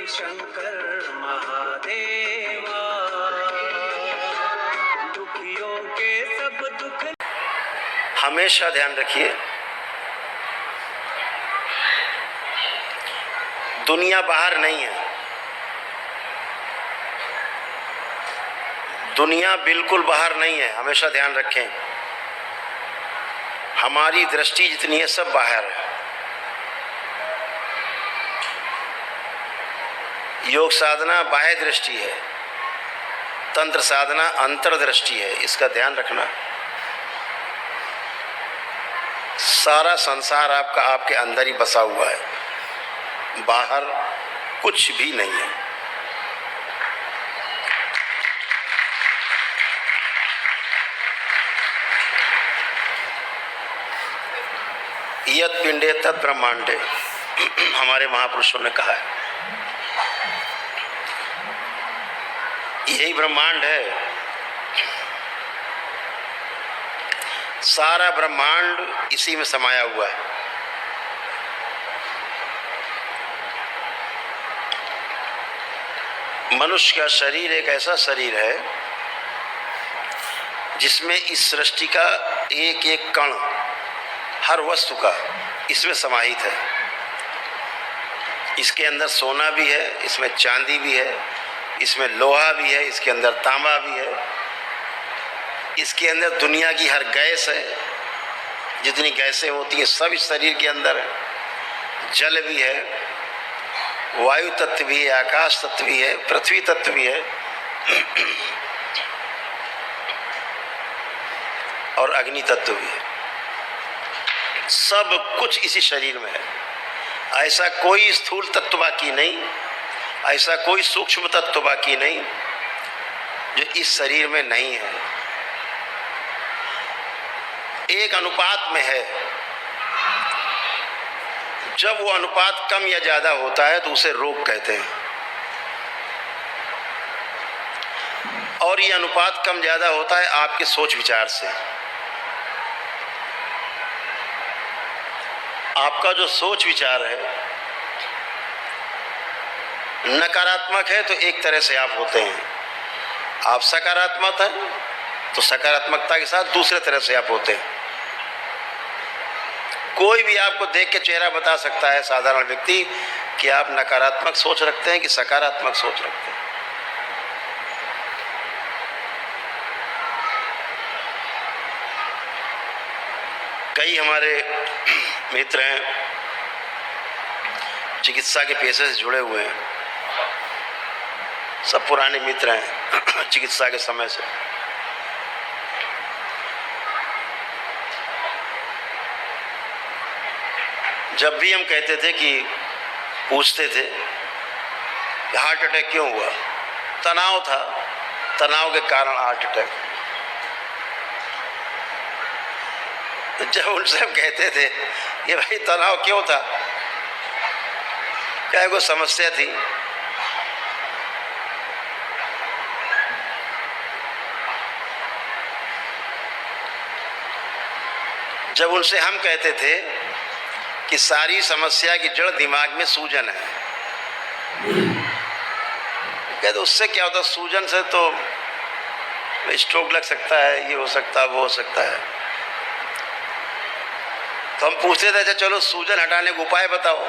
शंकर महादेवा, दुखियों के सब दुख। हमेशा ध्यान रखिए, दुनिया बाहर नहीं है, दुनिया बिल्कुल बाहर नहीं है। हमेशा ध्यान रखें, हमारी दृष्टि जितनी है सब बाहर है। योग साधना बाह्य दृष्टि है, तंत्र साधना अंतर्दृष्टि है। इसका ध्यान रखना। सारा संसार आपका आपके अंदर ही बसा हुआ है, बाहर कुछ भी नहीं है। यत् पिंडे तत् ब्रह्मांडे, हमारे महापुरुषों ने कहा है। यही ब्रह्मांड है, सारा ब्रह्मांड इसी में समाया हुआ है। मनुष्य का शरीर एक ऐसा शरीर है जिसमें इस सृष्टि का एक एक कण, हर वस्तु का इसमें समाहित है। इसके अंदर सोना भी है, इसमें चांदी भी है, इसमें लोहा भी है, इसके अंदर तांबा भी है, इसके अंदर दुनिया की हर गैस है। जितनी गैसें होती हैं सब इस शरीर के अंदर है। जल भी है, वायु तत्व भी है, आकाश तत्व भी है, पृथ्वी तत्व भी है और अग्नि तत्व भी है। सब कुछ इसी शरीर में है। ऐसा कोई स्थूल तत्व बाकी नहीं, ऐसा कोई सूक्ष्म तत्व बाकी नहीं जो इस शरीर में नहीं है। एक अनुपात में है। जब वो अनुपात कम या ज्यादा होता है तो उसे रोग कहते हैं। और ये अनुपात कम ज्यादा होता है आपके सोच विचार से। आपका जो सोच विचार है नकारात्मक है तो एक तरह से आप होते हैं, आप सकारात्मक हैं तो सकारात्मकता के साथ दूसरे तरह से आप होते हैं। कोई भी आपको देख के चेहरा बता सकता है, साधारण व्यक्ति, कि आप नकारात्मक सोच रखते हैं कि सकारात्मक सोच रखते हैं। कई हमारे मित्र हैं, चिकित्सा के पेशे से जुड़े हुए हैं, सब पुराने मित्र हैं चिकित्सा के समय से। जब भी हम कहते थे कि पूछते थे कि हार्ट अटैक क्यों हुआ, तनाव था, तनाव के कारण हार्ट अटैक। जब उनसे हम कहते थे कि भाई तनाव क्यों था, क्या कोई समस्या थी, जब उनसे हम कहते थे कि सारी समस्या की जड़ दिमाग में सूजन है, कहते उससे क्या होता, सूजन से तो स्ट्रोक लग सकता है, ये हो सकता है, वो हो सकता है। तो हम पूछते थे अच्छा चलो सूजन हटाने का उपाय बताओ,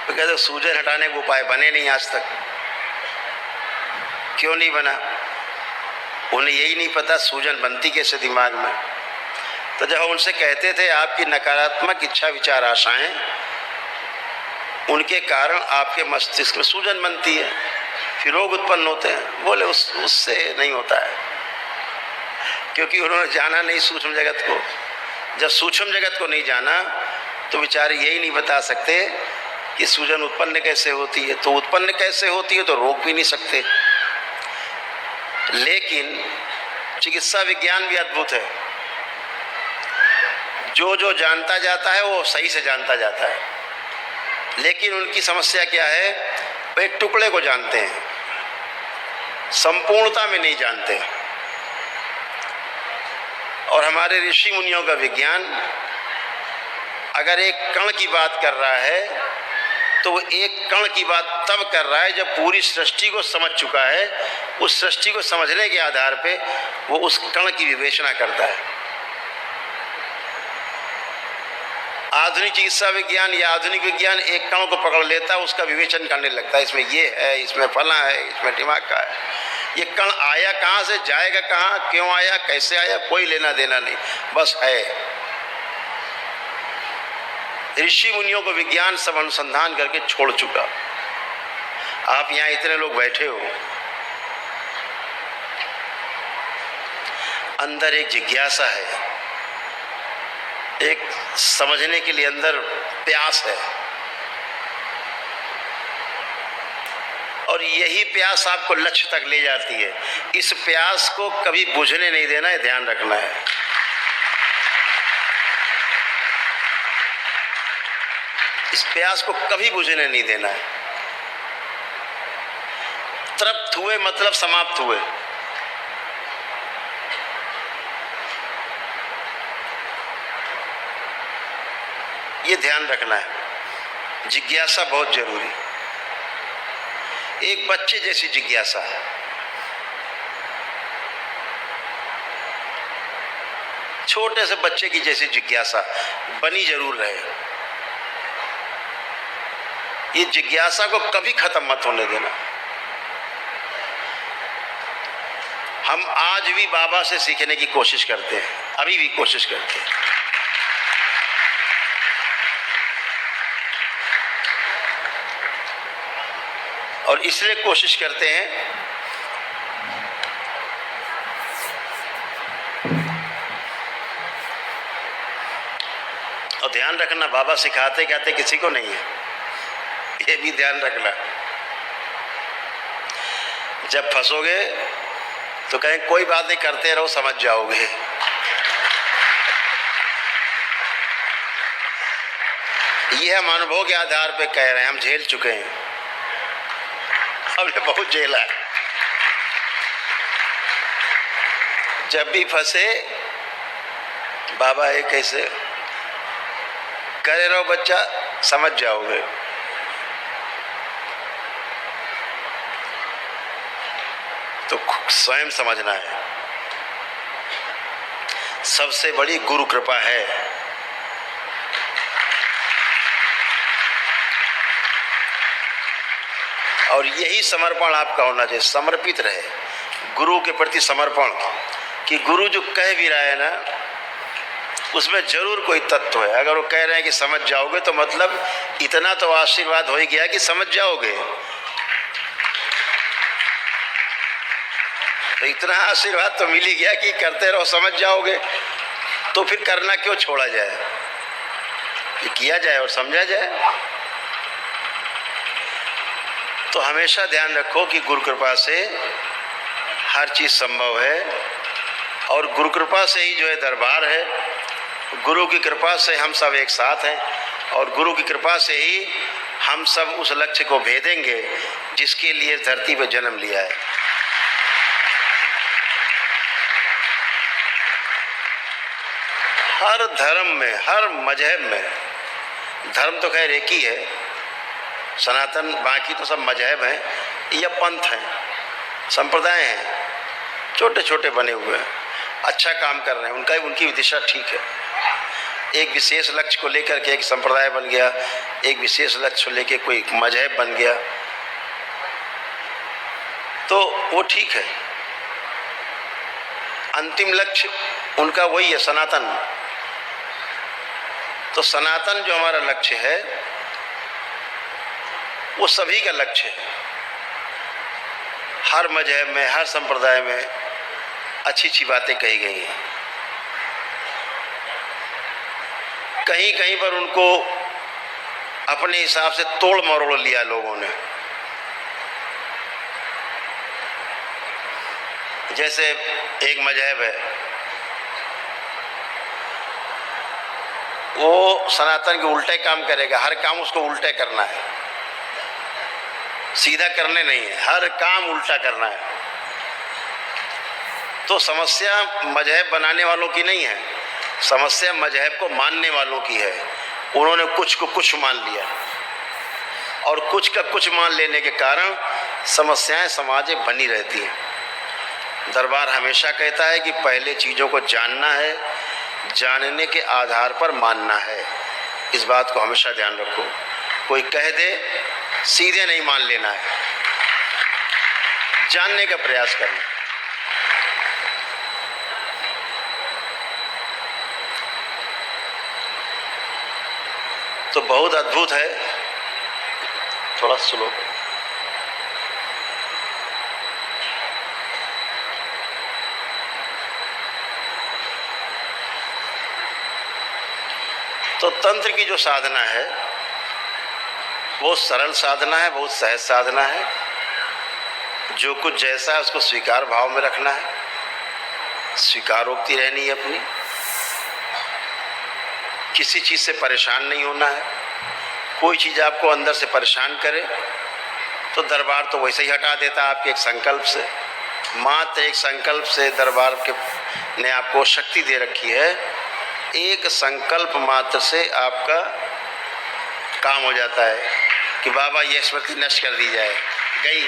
तो कहते सूजन हटाने का उपाय बने नहीं आज तक। क्यों नहीं बना? उन्हें यही नहीं पता सूजन बनती कैसे दिमाग में। तो जब हम उनसे कहते थे आपकी नकारात्मक इच्छा विचार आशाएं, उनके कारण आपके मस्तिष्क में सूजन बनती है, फिर रोग उत्पन्न होते हैं। बोले उससे नहीं होता है, क्योंकि उन्होंने जाना नहीं सूक्ष्म जगत को। जब सूक्ष्म जगत को नहीं जाना तो बेचारे यही नहीं बता सकते कि सूजन उत्पन्न कैसे होती है। तो उत्पन्न कैसे होती है तो रोक भी नहीं सकते। लेकिन चिकित्सा विज्ञान भी अद्भुत है, जो जो जानता जाता है वो सही से जानता जाता है। लेकिन उनकी समस्या क्या है, वे टुकड़े को जानते हैं, संपूर्णता में नहीं जानते। और हमारे ऋषि मुनियों का विज्ञान अगर एक कण की बात कर रहा है तो वो एक कण की बात तब कर रहा है जब पूरी सृष्टि को समझ चुका है। उस सृष्टि को समझने के आधार पे वो उस कण की विवेचना करता है। आधुनिक चिकित्सा विज्ञान या आधुनिक विज्ञान एक कण को पकड़ लेता है, उसका विवेचन करने लगता है, इसमें ये है, इसमें फला है, इसमें दिमाग का है। ये कण आया कहाँ से, जाएगा कहाँ, क्यों आया, कैसे आया, कोई लेना देना नहीं, बस है। ऋषि मुनियों को विज्ञान सब अनुसंधान करके छोड़ चुका। आप यहाँ इतने लोग बैठे हो, अंदर एक जिज्ञासा है, एक समझने के लिए अंदर प्यास है, और यही प्यास आपको लक्ष्य तक ले जाती है। इस प्यास को कभी बुझने नहीं देना है, ध्यान रखना है। इस प्यास को कभी बुझने नहीं देना है। तृप्त हुए मतलब समाप्त हुए। ये ध्यान रखना है। जिज्ञासा बहुत जरूरी, एक बच्चे जैसी जिज्ञासा है। छोटे से बच्चे की जैसी जिज्ञासा बनी जरूर रहे। ये जिज्ञासा को कभी खत्म मत होने देना। हम आज भी बाबा से सीखने की कोशिश करते हैं, अभी भी कोशिश करते हैं। और इसलिए कोशिश करते हैं और ध्यान रखना, बाबा सिखाते कहते किसी को नहीं है, ये भी ध्यान रखना। जब फंसोगे तो कहें कोई बात नहीं, करते रहो, समझ जाओगे। ये हम अनुभव के आधार पे कह रहे हैं, हम झेल चुके हैं, हमने बहुत झेला है। जब भी फंसे बाबा ये कैसे करे रहो बच्चा, समझ जाओगे। तो स्वयं समझना है। सबसे बड़ी गुरु कृपा है। और यही समर्पण आपका होना चाहिए, समर्पित रहे गुरु के प्रति समर्पण। कि गुरु जो कह भी रहा है ना, उसमें जरूर कोई तत्व है। अगर वो कह रहे हैं कि समझ जाओगे, तो मतलब इतना तो आशीर्वाद हो ही गया कि समझ जाओगे। तो इतना आशीर्वाद तो मिल ही गया कि करते रहो, समझ जाओगे। तो फिर करना क्यों छोड़ा जाए, ये किया जाए और समझा जाए। तो हमेशा ध्यान रखो कि गुरु कृपा से हर चीज संभव है, और गुरु कृपा से ही जो है दरबार है। गुरु की कृपा से हम सब एक साथ हैं, और गुरु की कृपा से ही हम सब उस लक्ष्य को भेदेंगे जिसके लिए धरती पर जन्म लिया है। हर धर्म में, हर मजहब में, धर्म तो खैर एक ही है सनातन, बाकी तो सब मजहब हैं या पंथ हैं, संप्रदाय हैं, छोटे छोटे बने हुए हैं, अच्छा काम कर रहे हैं, उनकी दिशा ठीक है। एक विशेष लक्ष्य को लेकर के एक संप्रदाय बन गया, एक विशेष लक्ष्य को लेकर कोई मजहब बन गया, तो वो ठीक है। अंतिम लक्ष्य उनका वही है, सनातन। तो सनातन जो हमारा लक्ष्य है वो सभी का लक्ष्य है। हर मजहब में, हर संप्रदाय में अच्छी अच्छी बातें कही गई हैं। कहीं कहीं पर उनको अपने हिसाब से तोड़ मरोड़ लिया लोगों ने। जैसे एक मजहब है, वो सनातन के उल्टे काम करेगा, हर काम उसको उल्टे करना है, सीधा करने नहीं है, हर काम उल्टा करना है। तो समस्या मजहब बनाने वालों की नहीं है, समस्या मजहब को मानने वालों की है। उन्होंने कुछ को कुछ मान लिया। और कुछ का कुछ मान लेने के कारण समस्याएं समाज में बनी रहती हैं। दरबार हमेशा कहता है कि पहले चीज़ों को जानना है, जानने के आधार पर मानना है। इस बात को हमेशा ध्यान रखो। कोई कह दे सीधे नहीं मान लेना है, जानने का प्रयास करना। तो बहुत अद्भुत है। थोड़ा स्लो। तो तंत्र की जो साधना है बहुत सरल साधना है, बहुत सहज साधना है। जो कुछ जैसा है उसको स्वीकार भाव में रखना है, स्वीकारोक्ति रहनी है अपनी, किसी चीज़ से परेशान नहीं होना है। कोई चीज़ आपको अंदर से परेशान करे तो दरबार तो वैसे ही हटा देता है आपके एक संकल्प से। मात्र एक संकल्प से दरबार के ने आपको शक्ति दे रखी है। एक संकल्प मात्र से आपका काम हो जाता है कि बाबा ये स्मृति नष्ट कर दी जाए, गई।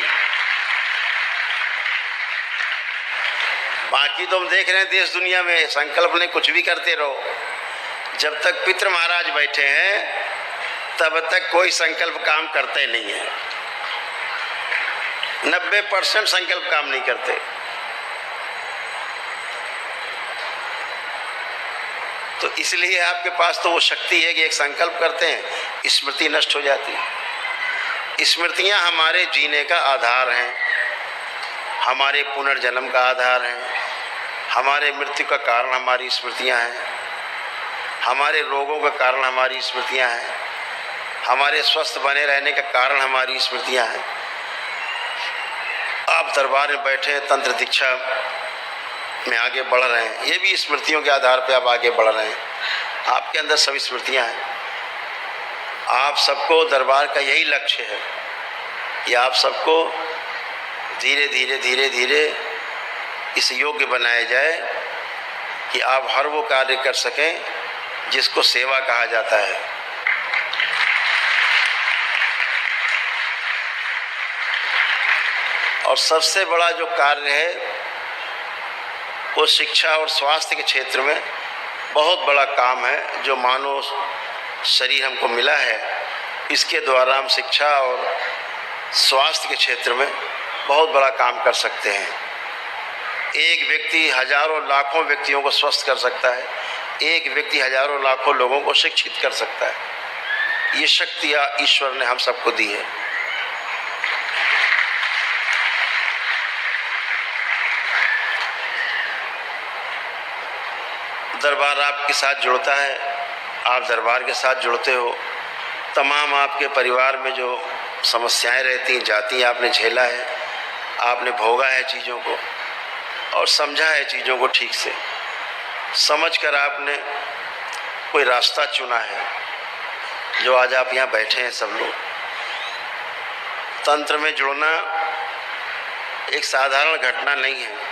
बाकी तो हम देख रहे हैं देश दुनिया में संकल्प नहीं, कुछ भी करते रहो। जब तक पितृ महाराज बैठे हैं तब तक कोई संकल्प काम करते नहीं है। 90% संकल्प काम नहीं करते। तो इसलिए आपके पास तो वो शक्ति है कि एक संकल्प करते हैं, स्मृति नष्ट हो जाती है। स्मृतियां हमारे जीने का आधार हैं, हमारे पुनर्जन्म का आधार हैं, हमारे मृत्यु का कारण हमारी स्मृतियां हैं, हमारे रोगों का कारण हमारी स्मृतियां हैं, हमारे स्वस्थ बने रहने का कारण हमारी स्मृतियां हैं। आप दरबार में बैठे हैं, तंत्र दीक्षा में आगे बढ़ रहे हैं, ये भी स्मृतियों के आधार पर आप आगे बढ़ रहे हैं। आपके अंदर सभी स्मृतियां हैं। आप सबको दरबार का यही लक्ष्य है कि आप सबको धीरे धीरे धीरे धीरे इस योग्य बनाया जाए कि आप हर वो कार्य कर सकें जिसको सेवा कहा जाता है। और सबसे बड़ा जो कार्य है वो शिक्षा और स्वास्थ्य के क्षेत्र में बहुत बड़ा काम है जो मानव शरीर हमको मिला है। इसके द्वारा हम शिक्षा और स्वास्थ्य के क्षेत्र में बहुत बड़ा काम कर सकते हैं। एक व्यक्ति हजारों लाखों व्यक्तियों को स्वस्थ कर सकता है, एक व्यक्ति हजारों लाखों लोगों को शिक्षित कर सकता है। ये शक्तियाँ ईश्वर ने हम सबको दी है। दरबार आपके साथ जुड़ता है, आप दरबार के साथ जुड़ते हो। तमाम आपके परिवार में जो समस्याएं रहती हैं, जाती हैं, आपने झेला है, आपने भोगा है चीज़ों को और समझा है चीज़ों को ठीक से। समझकर आपने कोई रास्ता चुना है जो आज आप यहाँ बैठे हैं सब लोग। तंत्र में जुड़ना एक साधारण घटना नहीं है।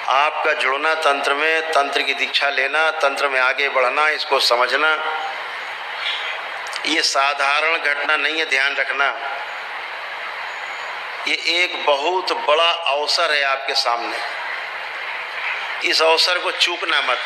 आपका जुड़ना तंत्र में, तंत्र की दीक्षा लेना, तंत्र में आगे बढ़ना, इसको समझना, ये साधारण घटना नहीं है। ध्यान रखना, ये एक बहुत बड़ा अवसर है आपके सामने। इस अवसर को चूकना मत।